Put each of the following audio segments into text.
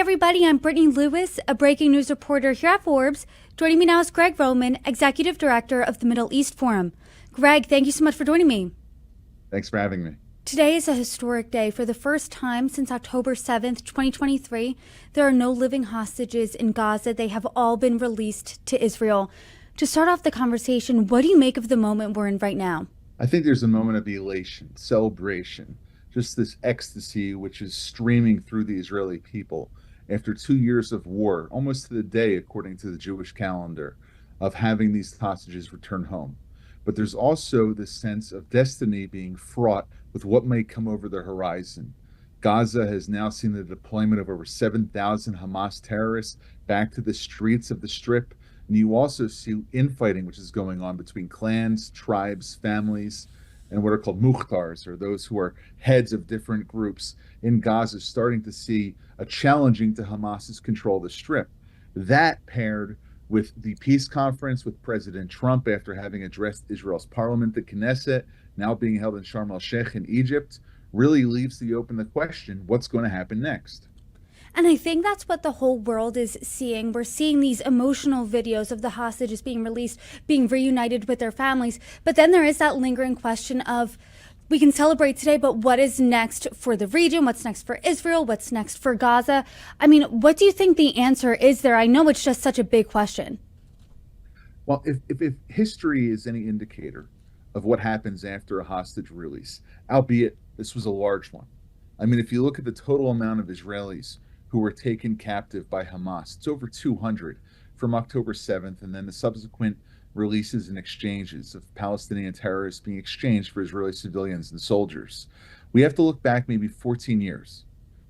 everybody. I'm Brittany Lewis, a breaking news reporter here at Forbes. Joining me now is Gregg Roman, Executive Director of the Middle East Forum. Greg, thank you so much for joining me. Thanks for having me. Today is a historic day. For the first time since October 7th, 2023, there are no living hostages in Gaza. They have all been released to Israel. To start off the conversation, what do you make of the moment we're in right now? I think there's a moment of elation, celebration, just this ecstasy which is streaming through the Israeli people after 2 years of war, almost to the day, according to the Jewish calendar, of having these hostages return home. But there's also this sense of destiny being fraught with what may come over the horizon. Gaza has now seen the deployment of over 7,000 Hamas terrorists back to the streets of the Strip. And you also see infighting, which is going on between clans, tribes, families, and what are called mukhtars, or those who are heads of different groups in Gaza, starting to see a challenging to Hamas's control of the Strip. That paired with the peace conference with President Trump after having addressed Israel's parliament, the Knesset, now being held in Sharm el-Sheikh in Egypt, really leaves the question, what's going to happen next? And I think that's what the whole world is seeing. We're seeing these emotional videos of the hostages being released, being reunited with their families. But then there is that lingering question of, we can celebrate today, but what is next for the region? What's next for Israel? What's next for Gaza? I mean, what do you think the answer is there? I know it's just such a big question. Well, if history is any indicator of what happens after a hostage release, albeit this was a large one. I mean, if you look at the total amount of Israelis who were taken captive by Hamas, it's over 200 from October 7th, and then the subsequent releases and exchanges of Palestinian terrorists being exchanged for Israeli civilians and soldiers. We have to look back maybe 14 years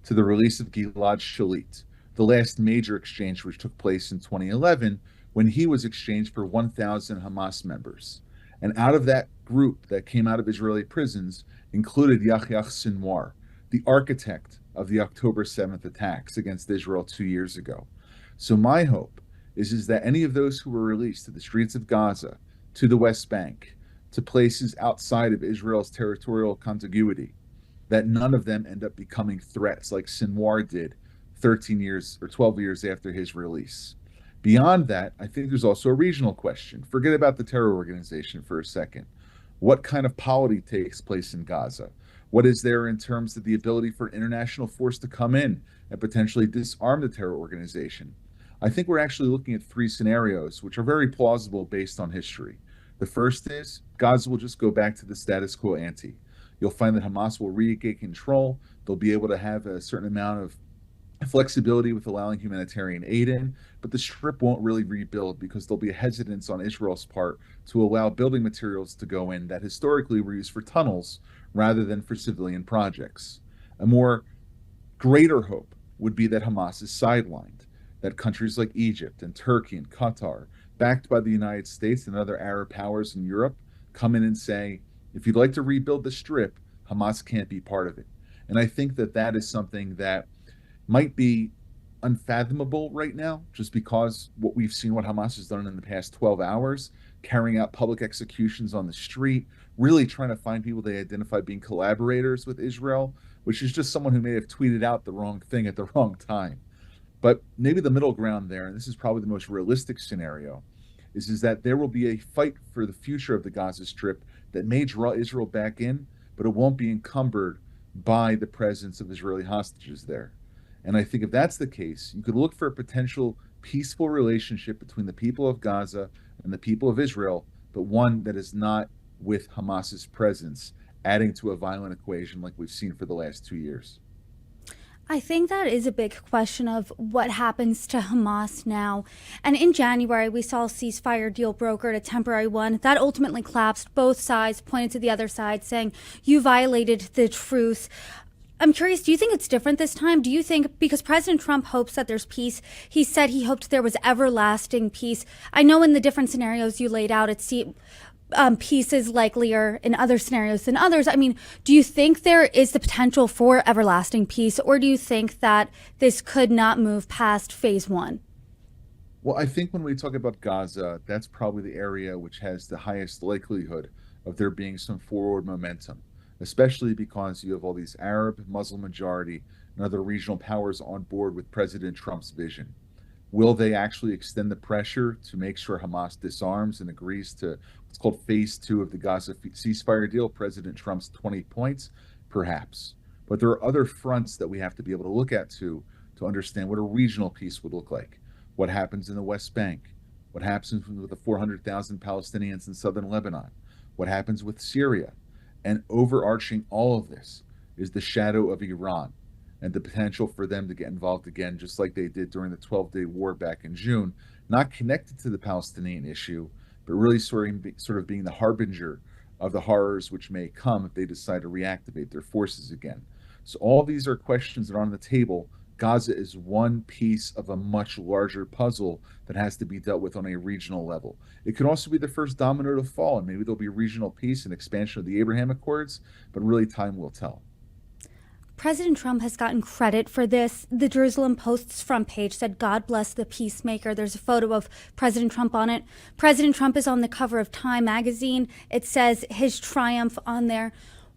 to the release of Gilad Shalit, the last major exchange which took place in 2011 when he was exchanged for 1,000 Hamas members. And out of that group that came out of Israeli prisons included Yahya Sinwar, the architect of the October 7th attacks against Israel 2 years ago. So my hope is that any of those who were released to the streets of Gaza, to the West Bank, to places outside of Israel's territorial contiguity, that none of them end up becoming threats like Sinwar did 13 years or 12 years after his release. Beyond that, I think there's also a regional question. Forget about the terror organization for a second. What kind of polity takes place in Gaza? What is there in terms of the ability for international force to come in and potentially disarm the terror organization? I think we're actually looking at three scenarios, which are very plausible based on history. The first is Gaza will just go back to the status quo ante. You'll find that Hamas will regain control. They'll be able to have a certain amount of flexibility with allowing humanitarian aid in, but the Strip won't really rebuild because there'll be a hesitance on Israel's part to allow building materials to go in that historically were used for tunnels rather than for civilian projects. A more greater hope would be that Hamas is sidelined, that countries like Egypt and Turkey and Qatar, backed by the United States and other Arab powers in Europe, come in and say, if you'd like to rebuild the Strip, Hamas can't be part of it. And I think that that is something that might be unfathomable right now, just because what we've seen, what Hamas has done in the past 12 hours, carrying out public executions on the street, really trying to find people they identify being collaborators with Israel, which is just someone who may have tweeted out the wrong thing at the wrong time. But maybe the middle ground there, and this is probably the most realistic scenario, is that there will be a fight for the future of the Gaza Strip that may draw Israel back in, but it won't be encumbered by the presence of Israeli hostages there. And I think if that's the case, you could look for a potential peaceful relationship between the people of Gaza and the people of Israel, but one that is not with Hamas's presence, adding to a violent equation like we've seen for the last 2 years. I think that is a big question of what happens to Hamas now. And in January, we saw a ceasefire deal brokered, a temporary one. That ultimately collapsed. Both sides pointed to the other side saying, you violated the truce. I'm curious, do you think it's different this time? Do you think, because President Trump hopes that there's peace, he said he hoped there was everlasting peace. I know in the different scenarios you laid out, peace is likelier in other scenarios than others. I mean, do you think there is the potential for everlasting peace, or do you think that this could not move past phase one? Well, I think when we talk about Gaza, that's probably the area which has the highest likelihood of there being some forward momentum. especially because you have all these Arab, Muslim majority, and other regional powers on board with President Trump's vision. Will they actually extend the pressure to make sure Hamas disarms and agrees to what's called phase two of the Gaza ceasefire deal? President Trump's 20 points? Perhaps. But there are other fronts that we have to be able to look at to understand what a regional peace would look like. What happens in the West Bank? What happens with the 400,000 Palestinians in southern Lebanon? What happens with Syria? And overarching all of this is the shadow of Iran and the potential for them to get involved again, just like they did during the 12-day war back in June, not connected to the Palestinian issue, but really sort of being the harbinger of the horrors which may come if they decide to reactivate their forces again. So all these are questions that are on the table. Gaza is one piece of a much larger puzzle that has to be dealt with on a regional level. It could also be the first domino to fall, and maybe there'll be regional peace and expansion of the Abraham Accords, but really time will tell. President Trump has gotten credit for this. The Jerusalem Post's front page said, "God bless the peacemaker." There's a photo of President Trump on it. President Trump is on the cover of Time magazine. It says his triumph on there.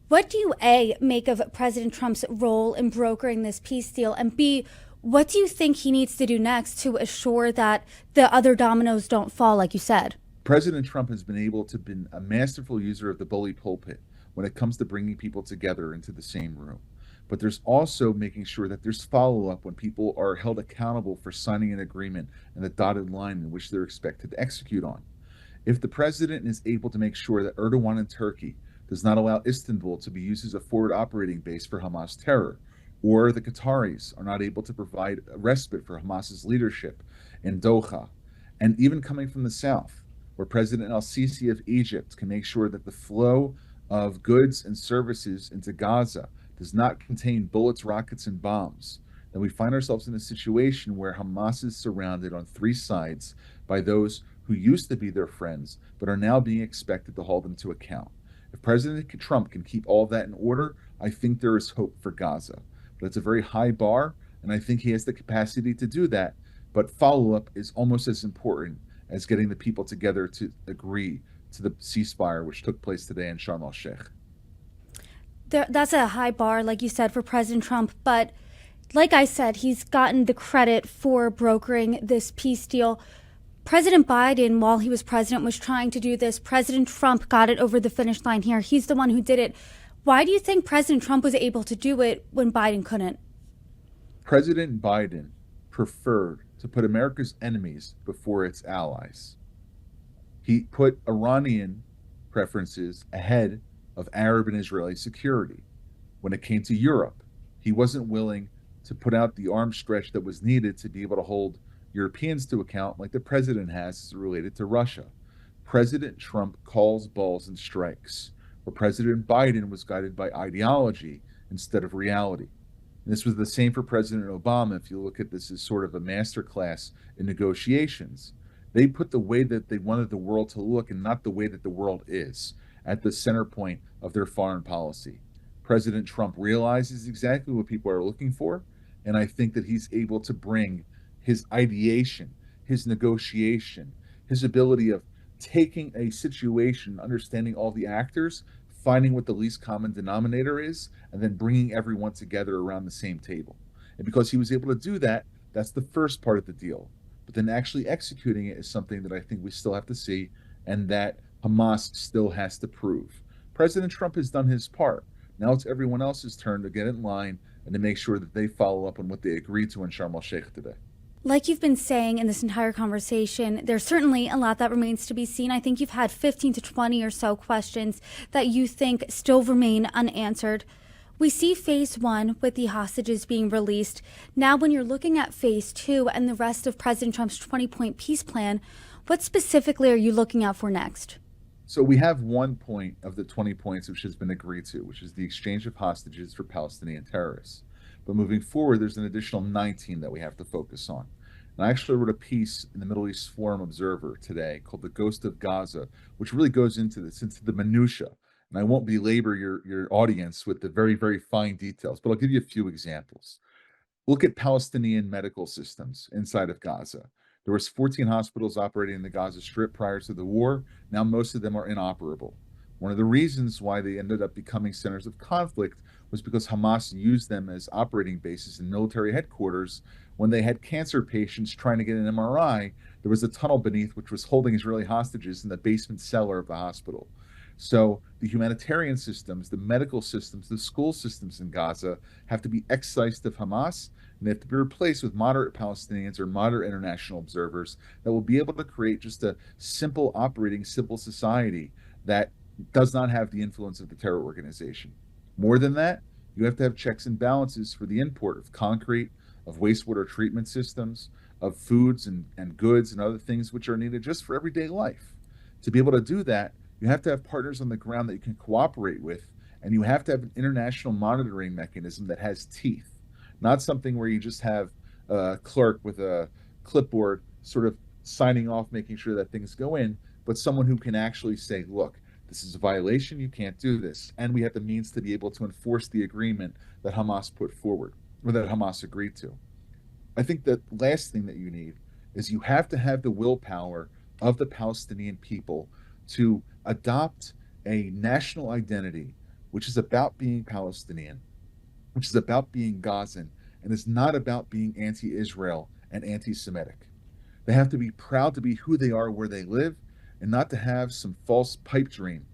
What do you, A, make of President Trump's role in brokering this peace deal? And B, what do you think he needs to do next to assure that the other dominoes don't fall, like you said? President Trump has been able to be a masterful user of the bully pulpit when it comes to bringing people together into the same room. But there's also making sure that there's follow-up when people are held accountable for signing an agreement and the dotted line in which they're expected to execute on. If the president is able to make sure that Erdogan in Turkey does not allow Istanbul to be used as a forward operating base for Hamas terror, or the Qataris are not able to provide a respite for Hamas's leadership in Doha, and even coming from the south, where President al-Sisi of Egypt can make sure that the flow of goods and services into Gaza does not contain bullets, rockets, and bombs, then we find ourselves in a situation where Hamas is surrounded on three sides by those who used to be their friends, but are now being expected to hold them to account. If President Trump can keep all of that in order, I think there is hope for Gaza. But it's a very high bar, and I think he has the capacity to do that. But follow-up is almost as important as getting the people together to agree to the ceasefire, which took place today in Sharm el-Sheikh. That's a high bar, like you said, for President Trump. But like I said, he's gotten the credit for brokering this peace deal. President Biden, while he was president, was trying to do this. President Trump got it over the finish line here. He's the one who did it. Why do you think President Trump was able to do it when Biden couldn't? President Biden preferred to put America's enemies before its allies. He put Iranian preferences ahead of Arab and Israeli security. When it came to Europe, he wasn't willing to put out the arms stretch that was needed to be able to hold Europeans to account like the president has related to Russia. President Trump calls balls and strikes, where President Biden was guided by ideology instead of reality. And this was the same for President Obama. If you look at this as sort of a masterclass in negotiations, they put the way that they wanted the world to look and not the way that the world is at the center point of their foreign policy. President Trump realizes exactly what people are looking for, and I think that he's able to bring his ideation, his negotiation, his ability of taking a situation, understanding all the actors, finding what the least common denominator is, and then bringing everyone together around the same table. And because he was able to do that, that's the first part of the deal. But then actually executing it is something that I think we still have to see, and that Hamas still has to prove. President Trump has done his part. Now it's everyone else's turn to get in line and to make sure that they follow up on what they agreed to in Sharm el-Sheikh today. Like you've been saying in this entire conversation, there's certainly a lot that remains to be seen. I think you've had 15 to 20 or so questions that you think still remain unanswered. We see phase one with the hostages being released. Now, when you're looking at phase two and the rest of President Trump's 20-point peace plan, what specifically are you looking out for next? So we have one point of the 20 points which has been agreed to, which is the exchange of hostages for Palestinian terrorists. But moving forward, there's an additional 19 that we have to focus on. And I actually wrote a piece in the Middle East Forum Observer today called "The Ghost of Gaza," which really goes into this, into the minutia. And I won't belabor your audience with the very, very fine details, but I'll give you a few examples. Look at Palestinian medical systems inside of Gaza. There was 14 hospitals operating in the Gaza Strip prior to the war. Now most of them are inoperable. One of the reasons why they ended up becoming centers of conflict was because Hamas used them as operating bases and military headquarters. When they had cancer patients trying to get an MRI, there was a tunnel beneath which was holding Israeli hostages in the basement cellar of the hospital. So the humanitarian systems, the medical systems, the school systems in Gaza have to be excised of Hamas, and they have to be replaced with moderate Palestinians or moderate international observers that will be able to create just a simple operating civil society that does not have the influence of the terror organization. More than that, you have to have checks and balances for the import of concrete, of wastewater treatment systems, of foods and goods and other things which are needed just for everyday life. To be able to do that, you have to have partners on the ground that you can cooperate with, and you have to have an international monitoring mechanism that has teeth, not something where you just have a clerk with a clipboard sort of signing off, making sure that things go in, but someone who can actually say, look, this is a violation, you can't do this. And we have the means to be able to enforce the agreement that Hamas put forward, or that Hamas agreed to. I think the last thing that you need is you have to have the willpower of the Palestinian people to adopt a national identity which is about being Palestinian, which is about being Gazan, and is not about being anti Israel and anti Semitic. They have to be proud to be who they are where they live and not to have some false pipe dream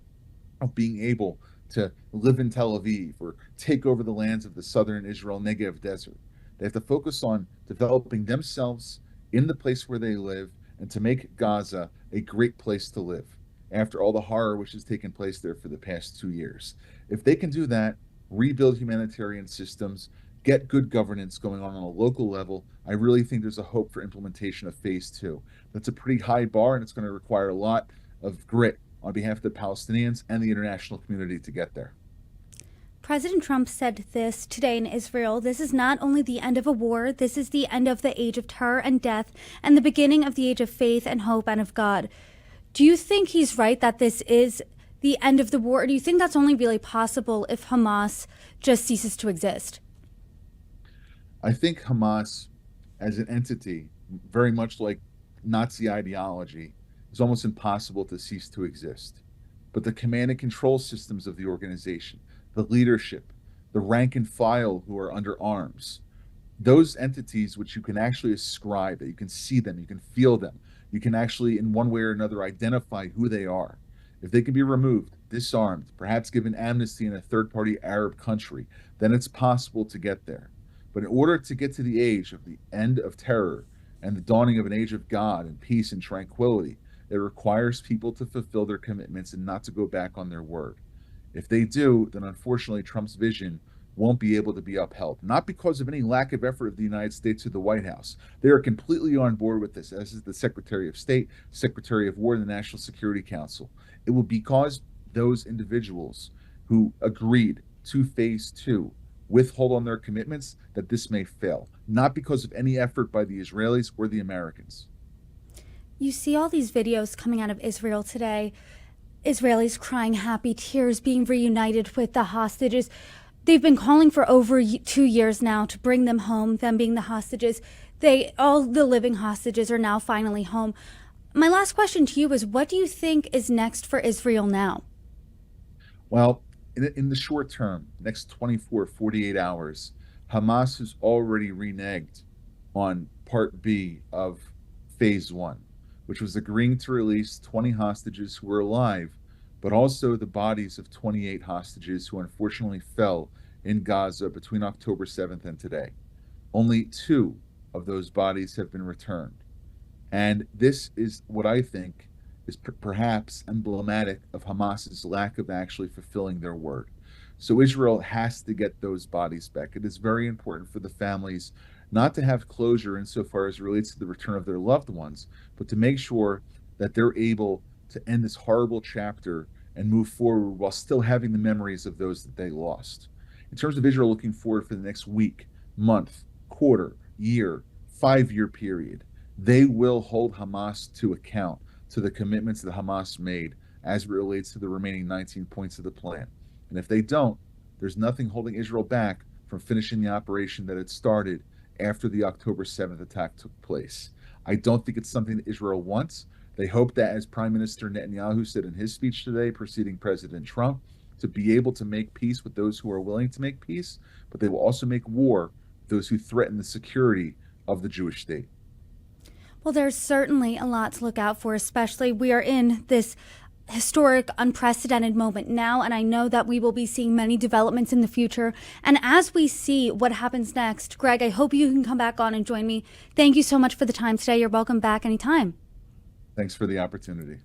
of being able to live in Tel Aviv or take over the lands of the southern Israel Negev desert. They have to focus on developing themselves in the place where they live and to make Gaza a great place to live after all the horror which has taken place there for the past 2 years. If they can do that, rebuild humanitarian systems, get good governance going on a local level, I really think there's a hope for implementation of phase two. That's a pretty high bar, and it's going to require a lot of grit on behalf of the Palestinians and the international community to get there. President Trump said this today in Israel. This is not only the end of a war, this is the end of the age of terror and death and the beginning of the age of faith and hope and of God. Do you think he's right that this is the end of the war, or do you think that's only really possible if Hamas just ceases to exist? I think Hamas, as an entity, very much like Nazi ideology, is almost impossible to cease to exist. But the command and control systems of the organization, the leadership, the rank and file who are under arms, those entities which you can actually ascribe, that you can see them, you can feel them, you can actually, in one way or another, identify who they are. If they can be removed, disarmed, perhaps given amnesty in a third-party Arab country, then it's possible to get there. But in order to get to the age of the end of terror and the dawning of an age of God and peace and tranquility, it requires people to fulfill their commitments and not to go back on their word. If they do, then unfortunately Trump's vision won't be able to be upheld. Not because of any lack of effort of the United States or the White House. They are completely on board with this, as is the Secretary of State, Secretary of War, and the National Security Council. It will be because those individuals who agreed to phase two withhold on their commitments that this may fail, not because of any effort by the Israelis or the Americans. You see all these videos coming out of Israel today, Israelis crying happy tears, being reunited with the hostages. They've been calling for over 2 years now to bring them home, them being the hostages. All the living hostages are now finally home. My last question to you is, what do you think is next for Israel now? Well, in the short term, next 24, 48 hours, Hamas has already reneged on Part B of Phase 1, which was agreeing to release 20 hostages who were alive, but also the bodies of 28 hostages who unfortunately fell in Gaza between October 7th and today. Only 2 of those bodies have been returned. And this is what I think is perhaps emblematic of Hamas's lack of actually fulfilling their word. So Israel has to get those bodies back. It is very important for the families not to have closure insofar as it relates to the return of their loved ones, but to make sure that they're able to end this horrible chapter and move forward while still having the memories of those that they lost. In terms of Israel looking forward for the next week, month, quarter, year, 5-year period, they will hold Hamas to account to the commitments that Hamas made as it relates to the remaining 19 points of the plan. And if they don't, there's nothing holding Israel back from finishing the operation that it started after the October 7th attack took place. I don't think it's something that Israel wants. They hope that, as Prime Minister Netanyahu said in his speech today, preceding President Trump, to be able to make peace with those who are willing to make peace, but they will also make war with those who threaten the security of the Jewish state. Well, there's certainly a lot to look out for, especially we are in this historic, unprecedented moment now, and I know that we will be seeing many developments in the future. And as we see what happens next, Gregg, I hope you can come back on and join me. Thank you so much for the time today. You're welcome back anytime. Thanks for the opportunity.